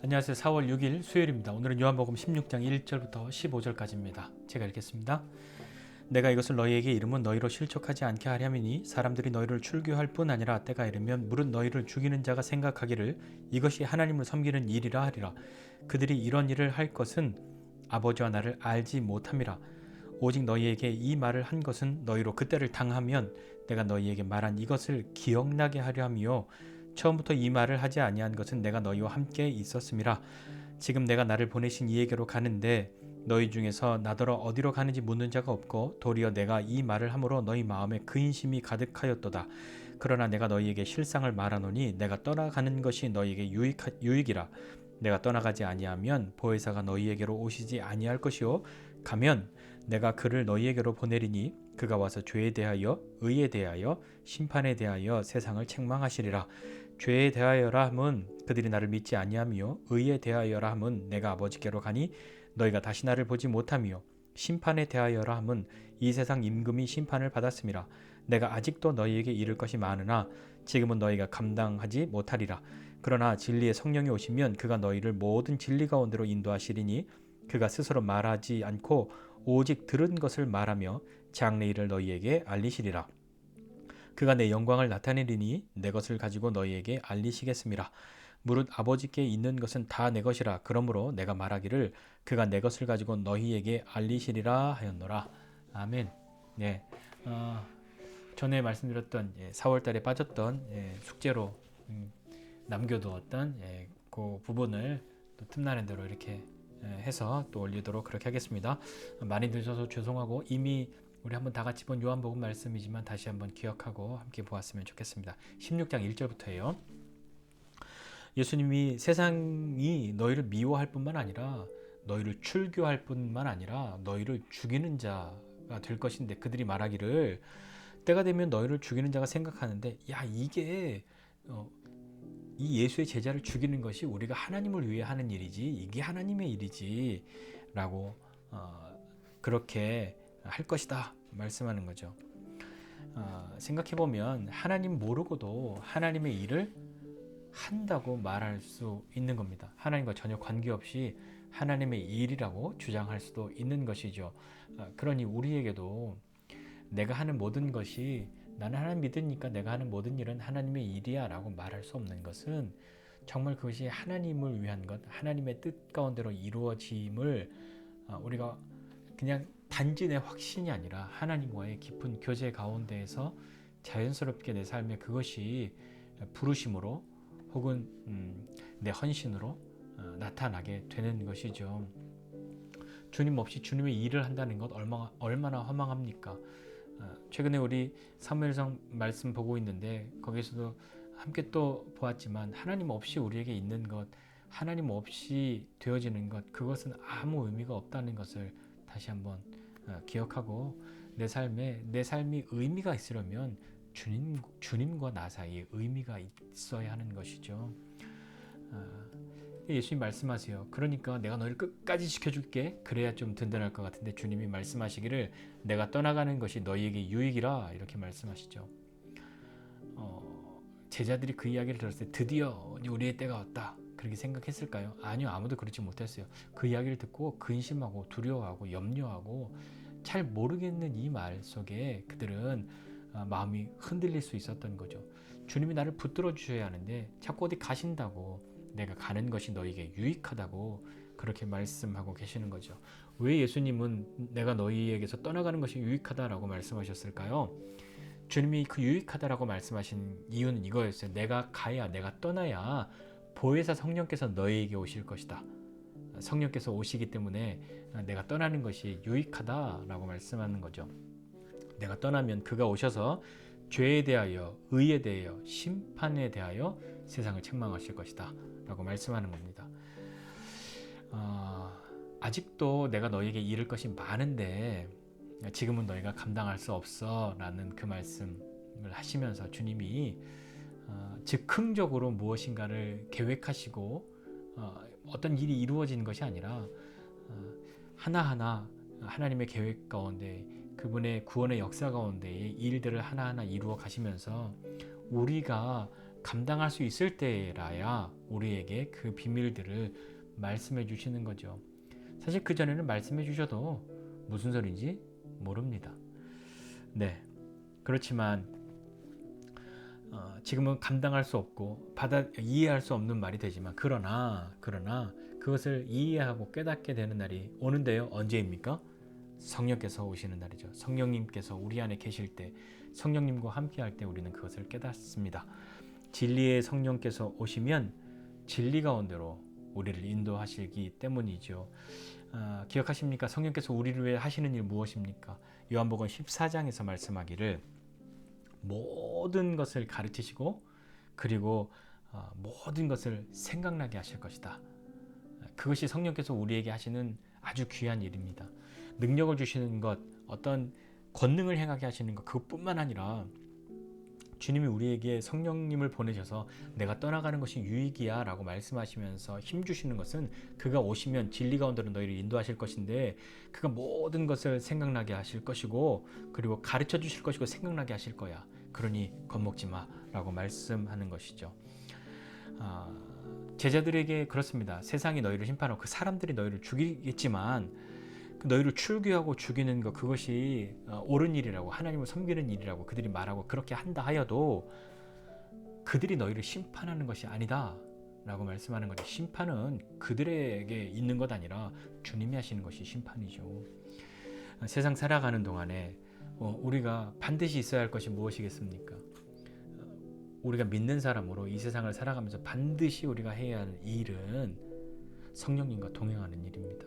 안녕하세요. 4월 6일 수요일입니다. 오늘은 요한복음 16장 1절부터 15절까지입니다. 제가 읽겠습니다. 내가 이것을 너희에게 이름은 너희로 실족하지 않게 하려 함이니 사람들이 너희를 출교할 뿐 아니라 때가 이르면 무릇 너희를 죽이는 자가 생각하기를 이것이 하나님을 섬기는 일이라 하리라. 그들이 이런 일을 할 것은 아버지와 나를 알지 못함이라. 오직 너희에게 이 말을 한 것은 너희로 그때를 당하면 내가 너희에게 말한 이것을 기억나게 하려 함이요 처음부터 이 말을 하지 아니한 것은 내가 너희와 함께 있었음이라. 지금 내가 나를 보내신 이에게로 가는데 너희 중에서 나더러 어디로 가는지 묻는 자가 없고 도리어 내가 이 말을 함으로 너희 마음에 근심이 가득하였도다. 그러나 내가 너희에게 실상을 말하노니 내가 떠나가는 것이 너희에게 유익이라. 내가 떠나가지 아니하면 보혜사가 너희에게로 오시지 아니할 것이요 가면 내가 그를 너희에게로 보내리니 그가 와서 죄에 대하여 의에 대하여 심판에 대하여 세상을 책망하시리라. 죄에 대하여라 함은 그들이 나를 믿지 아니하며 의에 대하여라 함은 내가 아버지께로 가니 너희가 다시 나를 보지 못하며 심판에 대하여라 함은 이 세상 임금이 심판을 받았음이라. 내가 아직도 너희에게 이를 것이 많으나 지금은 너희가 감당하지 못하리라. 그러나 진리의 성령이 오시면 그가 너희를 모든 진리 가운데로 인도하시리니 그가 스스로 말하지 않고 오직 들은 것을 말하며 장래 일을 너희에게 알리시리라. 그가 내 영광을 나타내리니 내 것을 가지고 너희에게 알리시겠음이라. 무릇 아버지께 있는 것은 다 내 것이라. 그러므로 내가 말하기를 그가 내 것을 가지고 너희에게 알리시리라 하였노라. 아멘. 네, 전에 말씀드렸던 4월달에 빠졌던 숙제로 남겨두었던 그 부분을 또 틈나는 대로 이렇게 해서 또 올리도록 그렇게 하겠습니다. 많이 늦어서 죄송하고 이미 우리 한번 다 같이 본 요한복음 말씀이지만 다시 한번 기억하고 함께 보았으면 좋겠습니다. 16장 1절부터예요. 예수님이 세상이 너희를 미워할 뿐만 아니라 너희를 출교할 뿐만 아니라 너희를 죽이는 자가 될 것인데 그들이 말하기를 때가 되면 너희를 죽이는 자가 생각하는데 야 이게 이 예수의 제자를 죽이는 것이 우리가 하나님을 위해 하는 일이지 이게 하나님의 일이지 라고 그렇게 할 것이다 말씀하는 거죠. 생각해보면 하나님 모르고도 하나님의 일을 한다고 말할 수 있는 겁니다. 하나님과 전혀 관계없이 하나님의 일이라고 주장할 수도 있는 것이죠. 그러니 우리에게도 내가 하는 모든 것이 나는 하나님 믿으니까 내가 하는 모든 일은 하나님의 일이야 라고 말할 수 없는 것은 정말 그것이 하나님을 위한 것, 하나님의 뜻 가운데로 이루어짐을 우리가 그냥 단지 내 확신이 아니라 하나님과의 깊은 교제 가운데에서 자연스럽게 내 삶에 그것이 부르심으로 혹은 내 헌신으로 나타나게 되는 것이죠. 주님 없이 주님의 일을 한다는 것 얼마나 허망합니까? 최근에 우리 사무엘상 말씀 보고 있는데 거기서도 함께 또 보았지만 하나님 없이 우리에게 있는 것, 하나님 없이 되어지는 것, 그것은 아무 의미가 없다는 것을 다시 한번 기억하고 내 삶이 의미가 있으려면 주님과 나 사이에 의미가 있어야 하는 것이죠. 예수님 말씀하세요. 그러니까 내가 너를 끝까지 지켜줄게. 그래야 좀 든든할 것 같은데 주님이 말씀하시기를 내가 떠나가는 것이 너희에게 유익이라 이렇게 말씀하시죠. 제자들이 그 이야기를 들었을 때 드디어 우리의 때가 왔다. 그렇게 생각했을까요? 아니요. 아무도 그렇지 못했어요. 그 이야기를 듣고 근심하고 두려워하고 염려하고 잘 모르겠는 이 말 속에 그들은 마음이 흔들릴 수 있었던 거죠. 주님이 나를 붙들어 주셔야 하는데 자꾸 어디 가신다고 내가 가는 것이 너희에게 유익하다고 그렇게 말씀하고 계시는 거죠. 왜 예수님은 내가 너희에게서 떠나가는 것이 유익하다라고 말씀하셨을까요? 주님이 그 유익하다라고 말씀하신 이유는 이거였어요. 내가 가야, 내가 떠나야 보혜사 성령께서 너희에게 오실 것이다. 성령께서 오시기 때문에 내가 떠나는 것이 유익하다라고 말씀하는 거죠. 내가 떠나면 그가 오셔서 죄에 대하여, 의에 대하여, 심판에 대하여 세상을 책망하실 것이다 라고 말씀하는 겁니다. 아직도 내가 너희에게 이를 것이 많은데 지금은 너희가 감당할 수 없어 라는 그 말씀을 하시면서 주님이 즉흥적으로 무엇인가를 계획하시고 어떤 일이 이루어지는 것이 아니라 하나하나 하나님의 계획 가운데 그분의 구원의 역사 가운데에 일들을 하나하나 이루어 가시면서 우리가 감당할 수 있을 때라야 우리에게 그 비밀들을 말씀해 주시는 거죠. 사실 그전에는 말씀해 주셔도 무슨 소리인지 모릅니다. 네, 그렇지만 지금은 감당할 수 없고 이해할 수 없는 말이 되지만 그러나 그것을 이해하고 깨닫게 되는 날이 오는데요. 언제입니까? 성령께서 오시는 날이죠. 성령님께서 우리 안에 계실 때, 성령님과 함께 할 때 우리는 그것을 깨닫습니다. 진리의 성령께서 오시면 진리 가운데로 우리를 인도하시기 때문이죠. 기억하십니까? 성령께서 우리를 위해 하시는 일 무엇입니까? 요한복음 14장에서 말씀하기를 모든 것을 가르치시고 그리고 모든 것을 생각나게 하실 것이다. 그것이 성령께서 우리에게 하시는 아주 귀한 일입니다. 능력을 주시는 것, 어떤 권능을 행하게 하시는 것, 그것뿐만 아니라 주님이 우리에게 성령님을 보내셔서 내가 떠나가는 것이 유익이야 라고 말씀하시면서 힘주시는 것은 그가 오시면 진리 가운데로 너희를 인도하실 것인데 그가 모든 것을 생각나게 하실 것이고 그리고 가르쳐 주실 것이고 생각나게 하실 거야. 그러니 겁먹지 마 라고 말씀하는 것이죠. 제자들에게 그렇습니다. 세상이 너희를 심판하고 그 사람들이 너희를 죽이겠지만 너희를 출교하고 죽이는 것 그것이 옳은 일이라고 하나님을 섬기는 일이라고 그들이 말하고 그렇게 한다 하여도 그들이 너희를 심판하는 것이 아니다 라고 말씀하는 거죠. 심판은 그들에게 있는 것 아니라 주님이 하시는 것이 심판이죠. 세상 살아가는 동안에 우리가 반드시 있어야 할 것이 무엇이겠습니까? 우리가 믿는 사람으로 이 세상을 살아가면서 반드시 우리가 해야 할 일은 성령님과 동행하는 일입니다.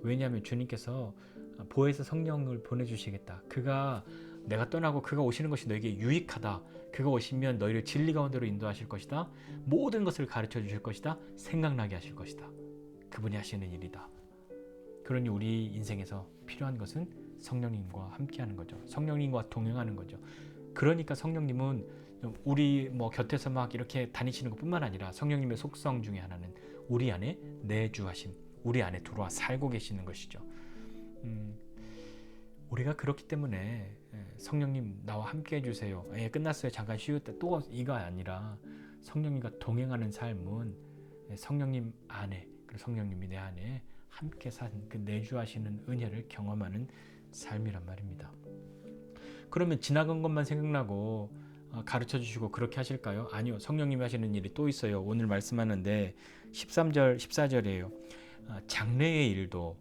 왜냐하면 주님께서 보혜사 성령을 보내주시겠다. 그가 내가 떠나고 그가 오시는 것이 너에게 유익하다. 그가 오시면 너희를 진리 가운데로 인도하실 것이다. 모든 것을 가르쳐 주실 것이다. 생각나게 하실 것이다. 그분이 하시는 일이다. 그러니 우리 인생에서 필요한 것은 성령님과 함께하는 거죠. 성령님과 동행하는 거죠. 그러니까 성령님은 우리 곁에서 막 이렇게 다니시는 것뿐만 아니라 성령님의 속성 중에 하나는 우리 안에 내주하심, 우리 안에 들어와 살고 계시는 것이죠. 우리가 그렇기 때문에 성령님 나와 함께 해주세요. 끝났어요. 잠깐 쉬었다. 또 이거 아니라 성령님과 동행하는 삶은 성령님 안에 그리고 성령님이 내 안에 함께 산 그 내주하시는 은혜를 경험하는 삶이란 말입니다. 그러면 지나간 것만 생각나고 가르쳐 주시고 그렇게 하실까요? 아니요. 성령님이 하시는 일이 또 있어요. 오늘 말씀하는데 13절, 14절이에요. 장래의 일도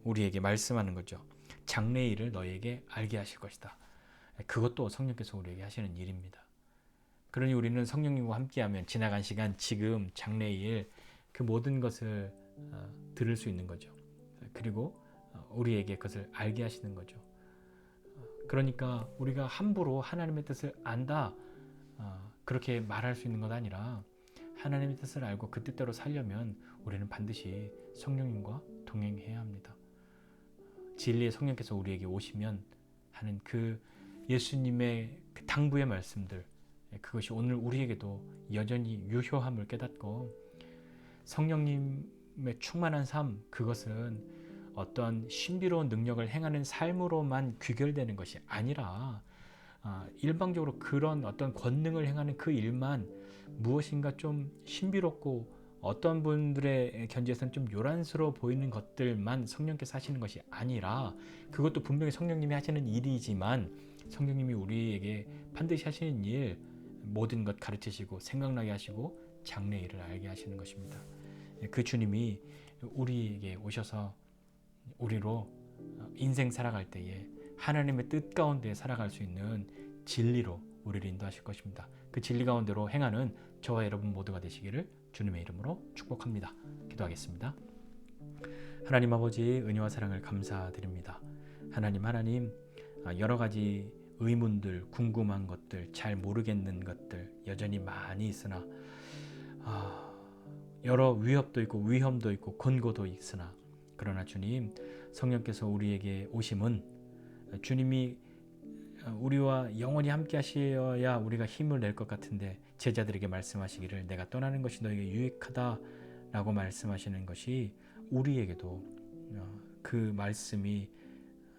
우리에게 말씀하는 거죠. 장래의 일을 너희에게 알게 하실 것이다. 그것도 성령께서 우리에게 하시는 일입니다. 그러니 우리는 성령님과 함께하면 지나간 시간, 지금, 장래의 일, 그 모든 것을 들을 수 있는 거죠. 그리고 우리에게 그것을 알게 하시는 거죠. 그러니까 우리가 함부로 하나님의 뜻을 안다 그렇게 말할 수 있는 것 아니라 하나님의 뜻을 알고 그 뜻대로 살려면 우리는 반드시 성령님과 동행해야 합니다. 진리의 성령께서 우리에게 오시면 하는 그 예수님의 그 당부의 말씀들 그것이 오늘 우리에게도 여전히 유효함을 깨닫고 성령님의 충만한 삶 그것은 어떤 신비로운 능력을 행하는 삶으로만 귀결되는 것이 아니라 일방적으로 그런 어떤 권능을 행하는 그 일만 무엇인가 좀 신비롭고 어떤 분들의 견지에서는 좀 요란스러워 보이는 것들만 성령께서 하시는 것이 아니라 그것도 분명히 성령님이 하시는 일이지만 성령님이 우리에게 반드시 하시는 일 모든 것 가르치시고 생각나게 하시고 장래일을 알게 하시는 것입니다. 그 주님이 우리에게 오셔서 우리로 인생 살아갈 때에 하나님의 뜻 가운데 살아갈 수 있는 진리로 우리를 인도하실 것입니다. 그 진리 가운데로 행하는 저와 여러분 모두가 되시기를 주님의 이름으로 축복합니다. 기도하겠습니다. 하나님 아버지 은혜와 사랑을 감사드립니다. 하나님 여러 가지 의문들, 궁금한 것들, 잘 모르겠는 것들 여전히 많이 있으나 여러 위협도 있고 위험도 있고 권고도 있으나 그러나 주님 성령께서 우리에게 오심은 주님이 우리와 영원히 함께 하셔야 우리가 힘을 낼 것 같은데 제자들에게 말씀하시기를 내가 떠나는 것이 너에게 유익하다 라고 말씀하시는 것이 우리에게도 그 말씀이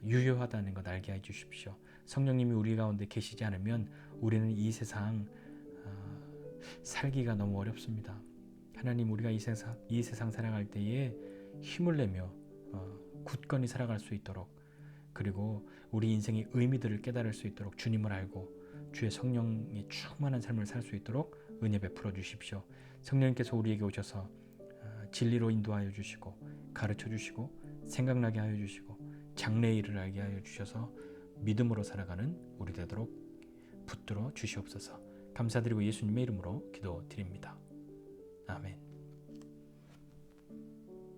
유효하다는 것 알게 해주십시오. 성령님이 우리 가운데 계시지 않으면 우리는 이 세상 살기가 너무 어렵습니다. 하나님, 우리가 이 세상 살아갈 때에 힘을 내며 굳건히 살아갈 수 있도록, 그리고 우리 인생의 의미들을 깨달을 수 있도록 주님을 알고 주의 성령의 충만한 삶을 살 수 있도록 은혜 베풀어 주십시오. 성령님께서 우리에게 오셔서 진리로 인도하여 주시고 가르쳐 주시고 생각나게 하여 주시고 장래의 일을 알게 하여 주셔서 믿음으로 살아가는 우리 되도록 붙들어 주시옵소서. 감사드리고 예수님의 이름으로 기도드립니다. 아멘.